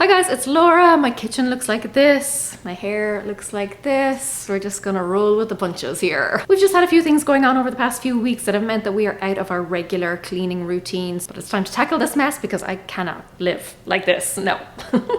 Hi guys, it's Laura. My kitchen looks like this. My hair looks like this. We're just gonna roll with the punches here. We've just had a few things going on over the past few weeks that have meant that we are out of our regular cleaning routines, but it's time to tackle this mess because I cannot live like this. No.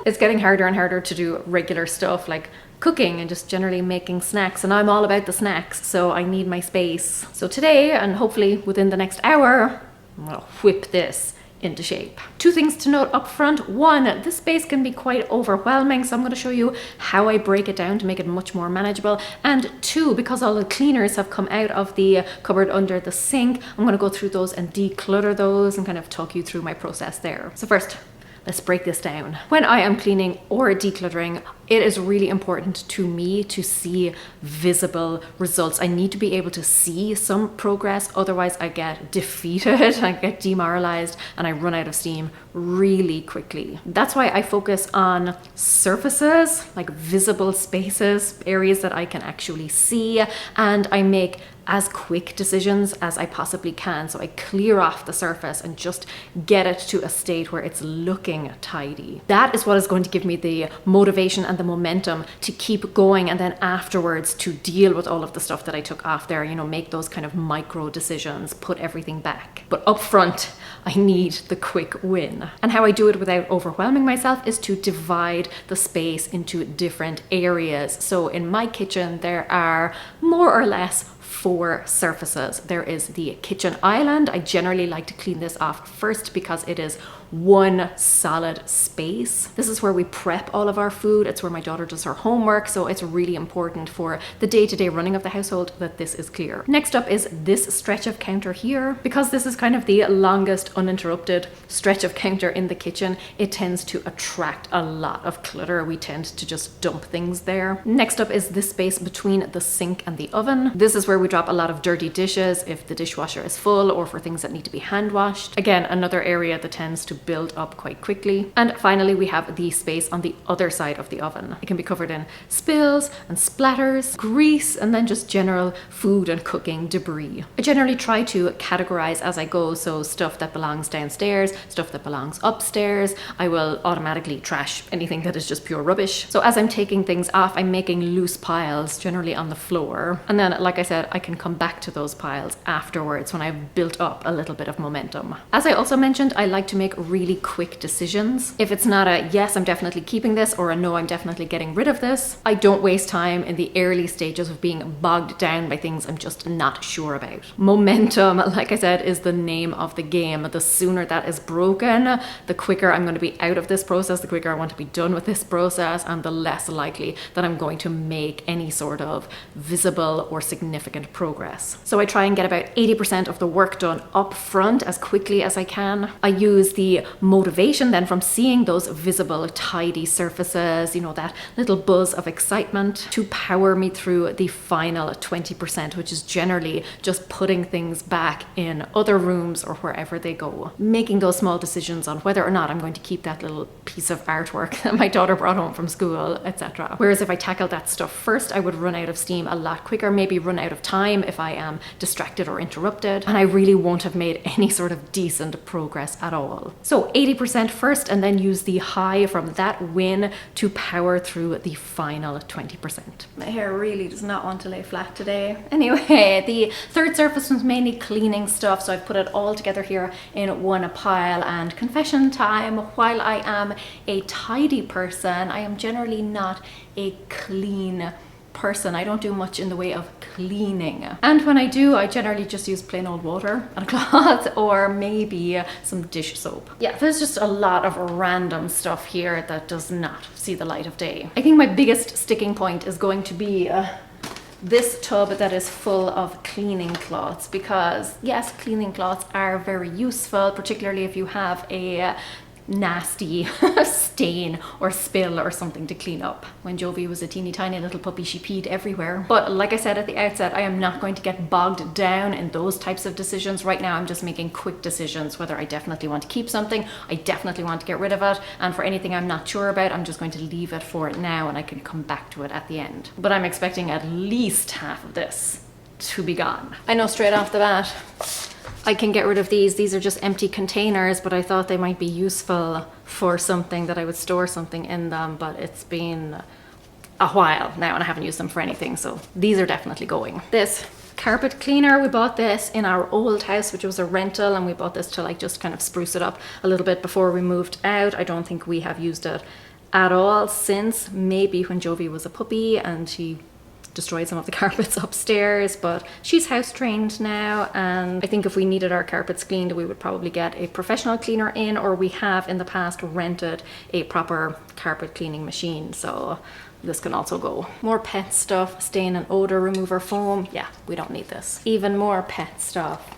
It's getting harder and harder to do regular stuff like cooking and just generally making snacks, and I'm all about the snacks, so I need my space. So today, and hopefully within the next hour, I'm gonna whip this into shape. Two things to note up front. One, this space can be quite overwhelming, so I'm going to show you how I break it down to make it much more manageable. And two, because all the cleaners have come out of the cupboard under the sink, I'm going to go through those and declutter those and kind of talk you through my process there. So first, let's break this down. When I am cleaning or decluttering, it is really important to me to see visible results. I need to be able to see some progress, otherwise I get defeated, I get demoralized, and I run out of steam really quickly. That's why I focus on surfaces, like visible spaces, areas that I can actually see, and I make as quick decisions as I possibly can. So I clear off the surface and just get it to a state where it's looking tidy. That is what is going to give me the motivation and the momentum to keep going, and then afterwards to deal with all of the stuff that I took off there, you know, make those kind of micro decisions, put everything back. But up front, I need the quick win. And how I do it without overwhelming myself is to divide the space into different areas. So in my kitchen, there are more or less 4 surfaces. There is the kitchen island. I generally like to clean this off first because it is one solid space. This is where we prep all of our food. It's where my daughter does her homework, so it's really important for the day-to-day running of the household that this is clear. Next up is this stretch of counter here. Because this is kind of the longest uninterrupted stretch of counter in the kitchen, it tends to attract a lot of clutter. We tend to just dump things there. Next up is this space between the sink and the oven. This is where we drop a lot of dirty dishes if the dishwasher is full or for things that need to be hand washed. Again, another area that tends to build up quite quickly. And finally, we have the space on the other side of the oven. It can be covered in spills and splatters, grease, and then just general food and cooking debris. I generally try to categorize as I go, so stuff that belongs downstairs, stuff that belongs upstairs. I will automatically trash anything that is just pure rubbish. So as I'm taking things off, I'm making loose piles, generally on the floor. And then, like I said, I can come back to those piles afterwards when I've built up a little bit of momentum. As I also mentioned, I like to make really quick decisions. If it's not a yes, I'm definitely keeping this, or a no, I'm definitely getting rid of this, I don't waste time in the early stages of being bogged down by things I'm just not sure about. Momentum, like I said, is the name of the game. The sooner that is broken, the quicker I'm going to be out of this process, the quicker I want to be done with this process, and the less likely that I'm going to make any sort of visible or significant progress. So I try and get about 80% of the work done up front as quickly as I can. I use the motivation then from seeing those visible, tidy surfaces, you know, that little buzz of excitement, to power me through the final 20%, which is generally just putting things back in other rooms or wherever they go. Making those small decisions on whether or not I'm going to keep that little piece of artwork that my daughter brought home from school, etc. Whereas if I tackle that stuff first, I would run out of steam a lot quicker, maybe run out of time if I am distracted or interrupted, and I really won't have made any sort of decent progress at all. So 80% first, and then use the high from that win to power through the final 20%. My hair really does not want to lay flat today. Anyway, the third surface was mainly cleaning stuff, so I've put it all together here in one pile. And confession time, while I am a tidy person, I am generally not a clean person. I don't do much in the way of cleaning, and when I do, I generally just use plain old water and a cloth, or maybe some dish soap. Yeah, there's just a lot of random stuff here that does not see the light of day. I think my biggest sticking point is going to be this tub that is full of cleaning cloths, because yes, cleaning cloths are very useful, particularly if you have a nasty stain or spill or something to clean up. When Jovi was a teeny tiny little puppy, she peed everywhere. But like I said at the outset, I am not going to get bogged down in those types of decisions. Right now I'm just making quick decisions, whether I definitely want to keep something, I definitely want to get rid of it, and for anything I'm not sure about, I'm just going to leave it for it now and I can come back to it at the end. But I'm expecting at least half of this to be gone. I know straight off the bat I can get rid of these. These are just empty containers, but I thought they might be useful for something, that I would store something in them, but it's been a while now and I haven't used them for anything, so these are definitely going. This carpet cleaner, we bought this in our old house, which was a rental, and we bought this to like just kind of spruce it up a little bit before we moved out. I don't think we have used it at all since, maybe when Jovi was a puppy and she destroyed some of the carpets upstairs, but she's house trained now, and I think if we needed our carpets cleaned we would probably get a professional cleaner in, or we have in the past rented a proper carpet cleaning machine, so this can also go. More pet stuff, stain and odor remover foam. Yeah, we don't need this. Even more pet stuff.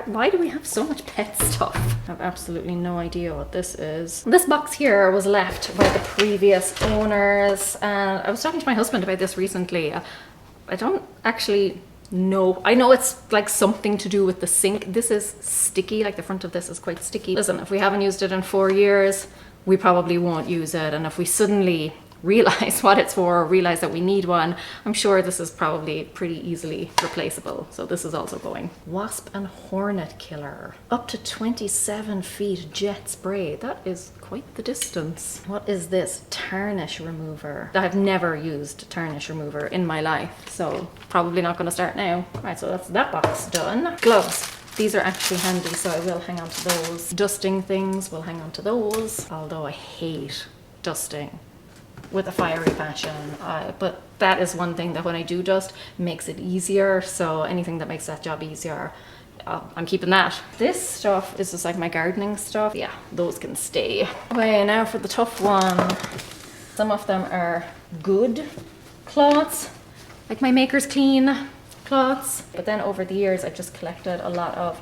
Why do we have so much pet stuff? I have absolutely no idea what this is. This box here was left by the previous owners, and I was talking to my husband about this recently. I don't actually know. I know it's like something to do with the sink. This is sticky, like the front of this is quite sticky. Listen, if we haven't used it in 4 years, we probably won't use it, and if we suddenly realize what it's for, or realize that we need one, I'm sure this is probably pretty easily replaceable. So this is also going. Wasp and hornet killer. Up to 27 feet jet spray. That is quite the distance. What is this? Tarnish remover. I have never used tarnish remover in my life, so probably not going to start now. Right, so that's that box done. Gloves. These are actually handy, so I will hang on to those. Dusting things, we'll hang on to those. Although I hate dusting with a fiery passion, but that is one thing that when I do dust makes it easier, so anything that makes that job easier, I'm keeping that. This stuff is just like my gardening stuff. Yeah, those can stay. Okay, now for the tough one. Some of them are good cloths, like my Maker's Clean cloths, but then over the years I've just collected a lot of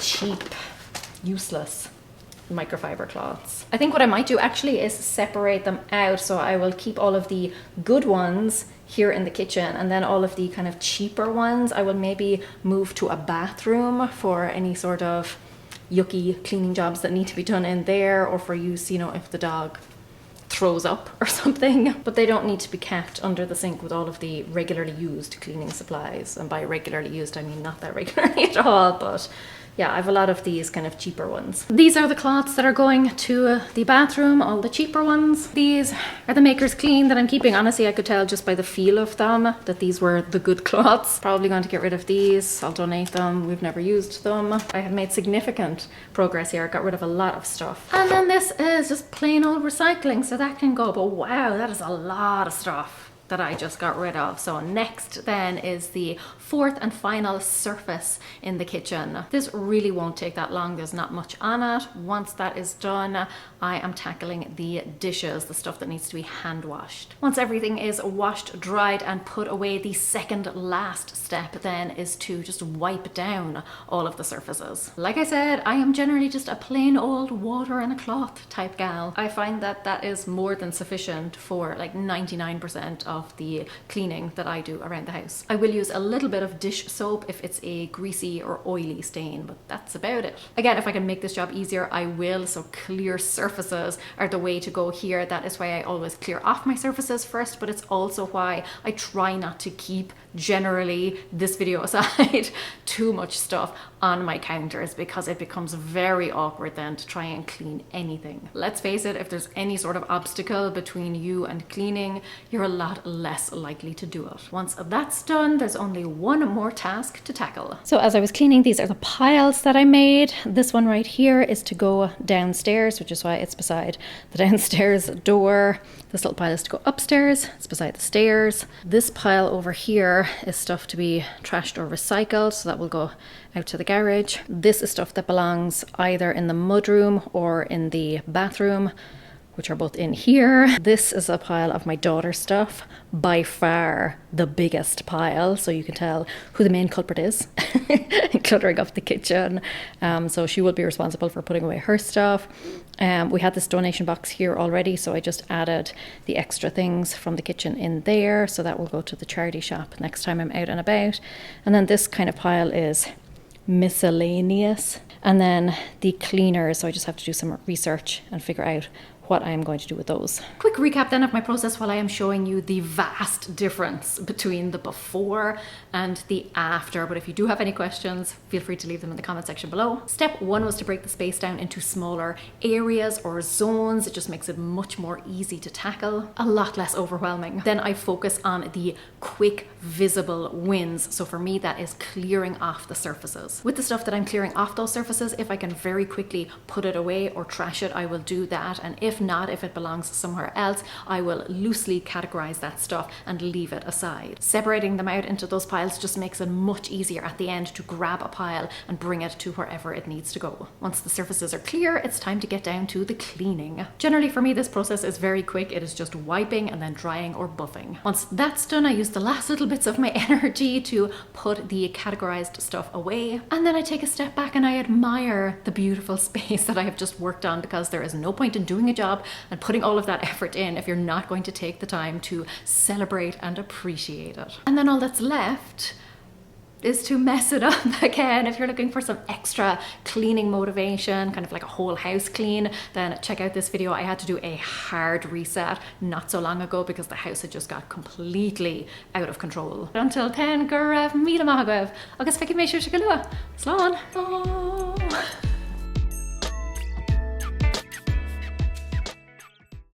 cheap, useless microfiber cloths. I think what I might do actually is separate them out, so I will keep all of the good ones here in the kitchen, and then all of the kind of cheaper ones I will maybe move to a bathroom for any sort of yucky cleaning jobs that need to be done in there, or for use, you know, if the dog throws up or something. But they don't need to be kept under the sink with all of the regularly used cleaning supplies, and by regularly used I mean not that regularly at all, but yeah, I have a lot of these kind of cheaper ones. These are the cloths that are going to the bathroom, all the cheaper ones. These are the Maker's Clean that I'm keeping. Honestly, I could tell just by the feel of them that these were the good cloths. Probably going to get rid of these. I'll donate them. We've never used them. I have made significant progress here. I got rid of a lot of stuff. And then this is just plain old recycling, so that can go. But wow, that is a lot of stuff that I just got rid of. So next then is the fourth and final surface in the kitchen. This really won't take that long. There's not much on it. Once that is done, I am tackling the dishes, the stuff that needs to be hand washed. Once everything is washed, dried, and put away, the second last step then is to just wipe down all of the surfaces. Like I said, I am generally just a plain old water and a cloth type gal. I find that that is more than sufficient for like 99% of the cleaning that I do around the house. I will use a little bit of dish soap if it's a greasy or oily stain, but that's about it. Again, if I can make this job easier, I will, so clear surfaces are the way to go here. That is why I always clear off my surfaces first, but it's also why I try not to keep, generally, this video aside, too much stuff on my counters, because it becomes very awkward then to try and clean anything. Let's face it, if there's any sort of obstacle between you and cleaning, you're a lot less likely to do it. Once that's done, there's only one more task to tackle. So as I was cleaning, these are the piles that I made. This one right here is to go downstairs, which is why it's beside the downstairs door. This little pile is to go upstairs, it's beside the stairs. This pile over here is stuff to be trashed or recycled, so that will go out to the garage. This is stuff that belongs either in the mudroom or in the bathroom, which are both in here. This is a pile of my daughter's stuff, by far the biggest pile, so you can tell who the main culprit is cluttering up the kitchen. So she will be responsible for putting away her stuff. We had this donation box here already, so I just added the extra things from the kitchen in there, so that will go to the charity shop next time I'm out and about. And then this kind of pile is miscellaneous, and then the cleaners, so I just have to do some research and figure out what I am going to do with those. Quick recap then of my process while I am showing you the vast difference between the before and the after. But if you do have any questions, feel free to leave them in the comment section below. Step 1 was to break the space down into smaller areas or zones. It just makes it much more easy to tackle, a lot less overwhelming. Then I focus on the quick visible wins. So for me, that is clearing off the surfaces. With the stuff that I'm clearing off those surfaces, if I can very quickly put it away or trash it, I will do that. And if not, if it belongs somewhere else, I will loosely categorize that stuff and leave it aside. Separating them out into those piles just makes it much easier at the end to grab a pile and bring it to wherever it needs to go. Once the surfaces are clear, it's time to get down to the cleaning. Generally for me, this process is very quick. It is just wiping and then drying or buffing. Once that's done, I use the last little bits of my energy to put the categorized stuff away. And then I take a step back and I admire the beautiful space that I have just worked on, because there is no point in doing a job and putting all of that effort in if you're not going to take the time to celebrate and appreciate it. And then all that's left is to mess it up again. If you're looking for some extra cleaning motivation, kind of like a whole house clean, then check out this video. I had to do a hard reset not so long ago because the house had just got completely out of control. Until 10, go raibh, míle maith agaibh, agus feicimid mé siúr go luath. Slán.